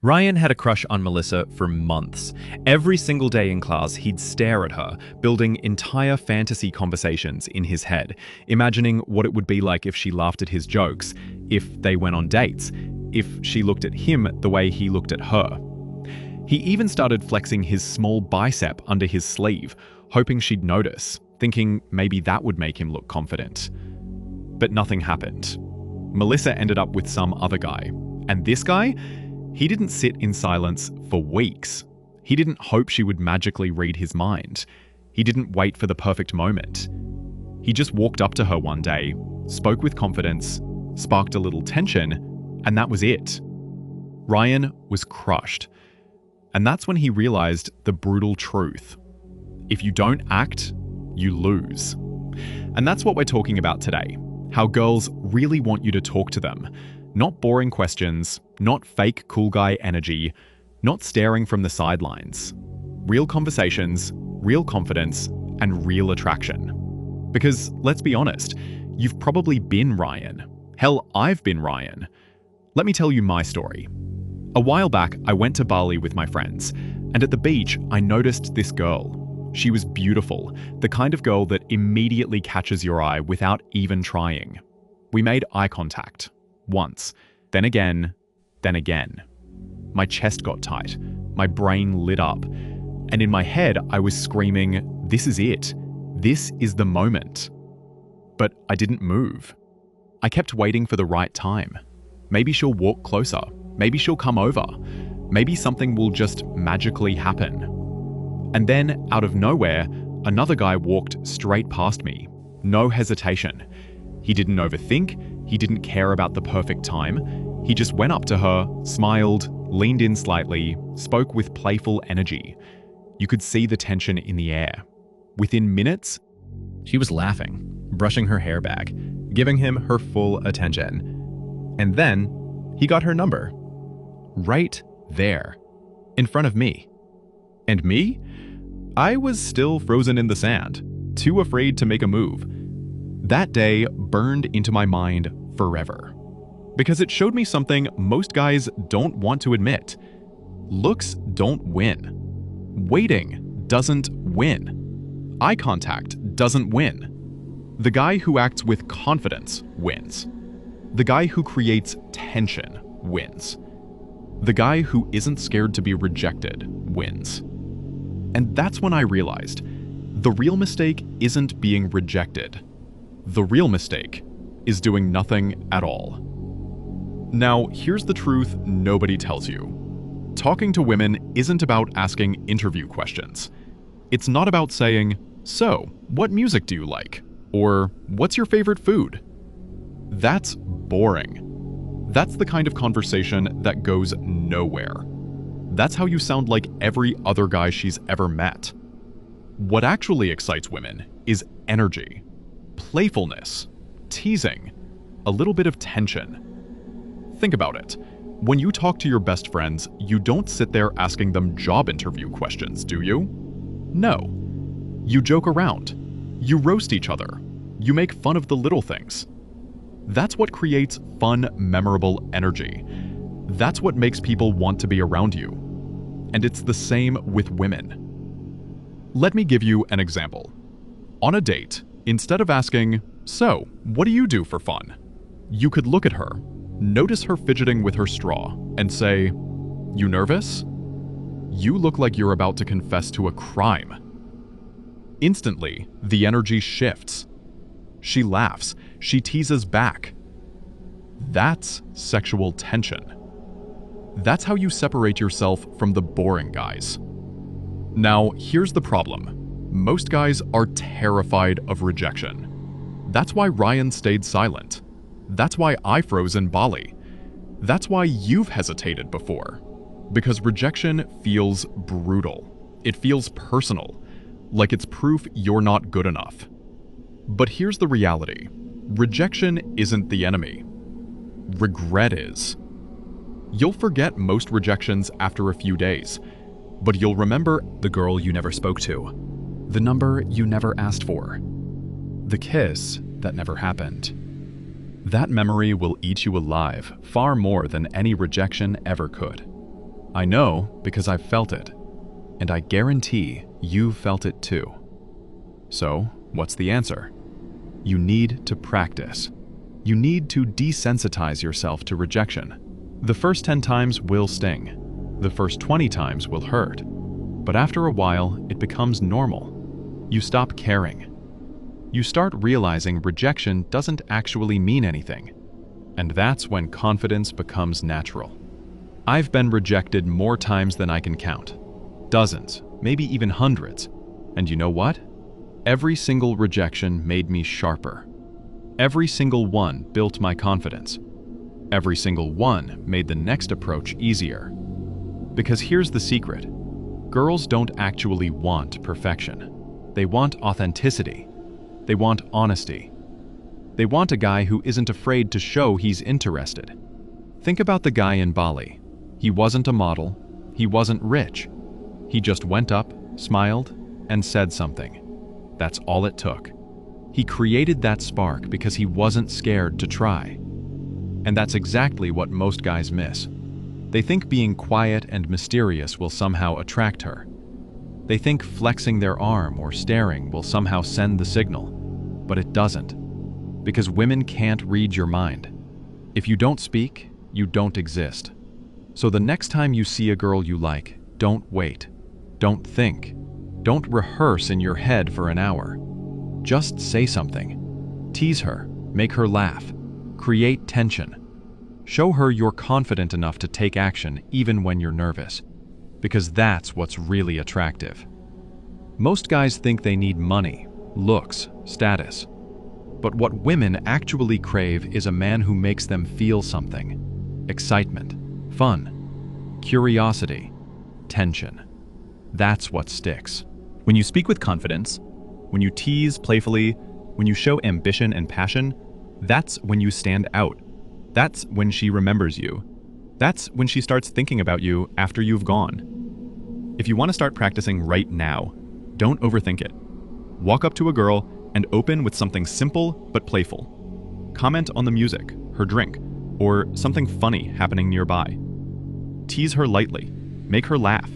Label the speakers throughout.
Speaker 1: Ryan had a crush on Melissa for months. Every single day in class, he'd stare at her, building entire fantasy conversations in his head, imagining what it would be like if she laughed at his jokes, if they went on dates, if she looked at him the way he looked at her. He even started flexing his small bicep under his sleeve, hoping she'd notice, thinking maybe that would make him look confident. But nothing happened. Melissa ended up with some other guy. And this guy? He didn't sit in silence for weeks. He didn't hope she would magically read his mind. He didn't wait for the perfect moment. He just walked up to her one day, spoke with confidence, sparked a little tension, and that was it. Ryan was crushed. And that's when he realized the brutal truth. If you don't act, you lose. And that's what we're talking about today. How girls really want you to talk to them. Not boring questions, not fake cool guy energy, not staring from the sidelines. Real conversations, real confidence, and real attraction. Because, let's be honest, you've probably been Ryan. Hell, I've been Ryan. Let me tell you my story. A while back, I went to Bali with my friends, and at the beach, I noticed this girl. She was beautiful, the kind of girl that immediately catches your eye without even trying. We made eye contact. Once, then again, then again. My chest got tight, my brain lit up, and in my head I was screaming, "This is it. This is the moment." But I didn't move. I kept waiting for the right time. Maybe she'll walk closer. Maybe she'll come over. Maybe something will just magically happen. And then, out of nowhere, another guy walked straight past me. No hesitation. He didn't overthink. He didn't care about the perfect time. He just went up to her, smiled, leaned in slightly, spoke with playful energy. You could see the tension in the air. Within minutes, she was laughing, brushing her hair back, giving him her full attention. And then, he got her number. Right there, in front of me. And me? I was still frozen in the sand, too afraid to make a move. That day burned into my mind forever. Because it showed me something most guys don't want to admit. Looks don't win. Waiting doesn't win. Eye contact doesn't win. The guy who acts with confidence wins. The guy who creates tension wins. The guy who isn't scared to be rejected wins. And that's when I realized the real mistake isn't being rejected. The real mistake is doing nothing at all. Now, here's the truth nobody tells you. Talking to women isn't about asking interview questions. It's not about saying, "So, what music do you like?" Or, "What's your favorite food?" That's boring. That's the kind of conversation that goes nowhere. That's how you sound like every other guy she's ever met. What actually excites women is energy, playfulness, teasing, a little bit of tension. Think about it. When you talk to your best friends, you don't sit there asking them job interview questions, do you? No. You joke around. You roast each other. You make fun of the little things. That's what creates fun, memorable energy. That's what makes people want to be around you. And it's the same with women. Let me give you an example. On a date, instead of asking, "So, what do you do for fun?" you could look at her, notice her fidgeting with her straw, and say, "You nervous? You look like you're about to confess to a crime." Instantly, the energy shifts. She laughs. She teases back. That's sexual tension. That's how you separate yourself from the boring guys. Now, here's the problem. Most guys are terrified of rejection. That's why Ryan stayed silent. That's why I froze in Bali. That's why you've hesitated before. Because rejection feels brutal. It feels personal, like it's proof you're not good enough. But here's the reality. Rejection isn't the enemy. Regret is. You'll forget most rejections after a few days, but you'll remember the girl you never spoke to, the number you never asked for, the kiss that never happened. That memory will eat you alive far more than any rejection ever could. I know because I've felt it, and I guarantee you've felt it too. So, what's the answer? You need to practice. You need to desensitize yourself to rejection. The first 10 times will sting. The first 20 times will hurt. But after a while, it becomes normal. You stop caring. You start realizing rejection doesn't actually mean anything. And that's when confidence becomes natural. I've been rejected more times than I can count. Dozens, maybe even hundreds. And you know what? Every single rejection made me sharper. Every single one built my confidence. Every single one made the next approach easier. Because here's the secret. Girls don't actually want perfection. They want authenticity. They want honesty. They want a guy who isn't afraid to show he's interested. Think about the guy in Bali. He wasn't a model. He wasn't rich. He just went up, smiled, and said something. That's all it took. He created that spark because he wasn't scared to try. And that's exactly what most guys miss. They think being quiet and mysterious will somehow attract her. They think flexing their arm or staring will somehow send the signal. But it doesn't. Because women can't read your mind. If you don't speak, you don't exist. So the next time you see a girl you like, don't wait. Don't think. Don't rehearse in your head for an hour. Just say something. Tease her. Make her laugh. Create tension. Show her you're confident enough to take action even when you're nervous. Because that's what's really attractive. Most guys think they need money, looks, status. But what women actually crave is a man who makes them feel something. Excitement, fun, curiosity, tension. That's what sticks.
Speaker 2: When you speak with confidence, when you tease playfully, when you show ambition and passion, that's when you stand out. That's when she remembers you. That's when she starts thinking about you after you've gone. If you want to start practicing right now, don't overthink it. Walk up to a girl and open with something simple but playful. Comment on the music, her drink, or something funny happening nearby. Tease her lightly, make her laugh,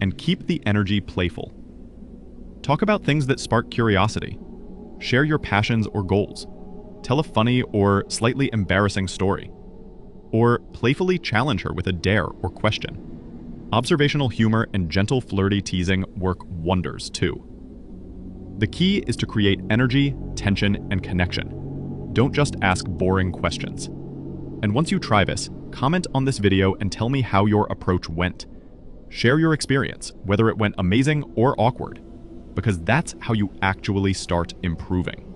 Speaker 2: and keep the energy playful. Talk about things that spark curiosity. Share your passions or goals. Tell a funny or slightly embarrassing story. Or playfully challenge her with a dare or question. Observational humor and gentle flirty teasing work wonders too. The key is to create energy, tension, and connection. Don't just ask boring questions. And once you try this, comment on this video and tell me how your approach went. Share your experience, whether it went amazing or awkward, because that's how you actually start improving.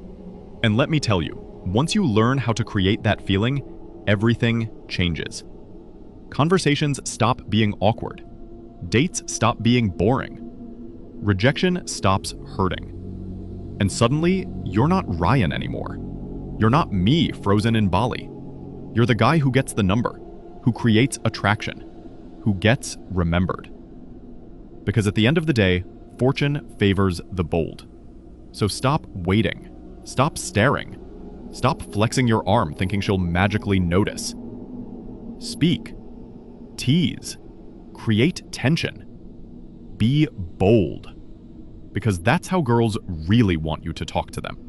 Speaker 2: And let me tell you, once you learn how to create that feeling, everything changes. Conversations stop being awkward. Dates stop being boring. Rejection stops hurting. And suddenly, you're not Ryan anymore. You're not me frozen in Bali. You're the guy who gets the number, who creates attraction, who gets remembered. Because at the end of the day, fortune favors the bold. So stop waiting. Stop staring. Stop flexing your arm thinking she'll magically notice. Speak. Tease. Create tension. Be bold. Because that's how girls really want you to talk to them.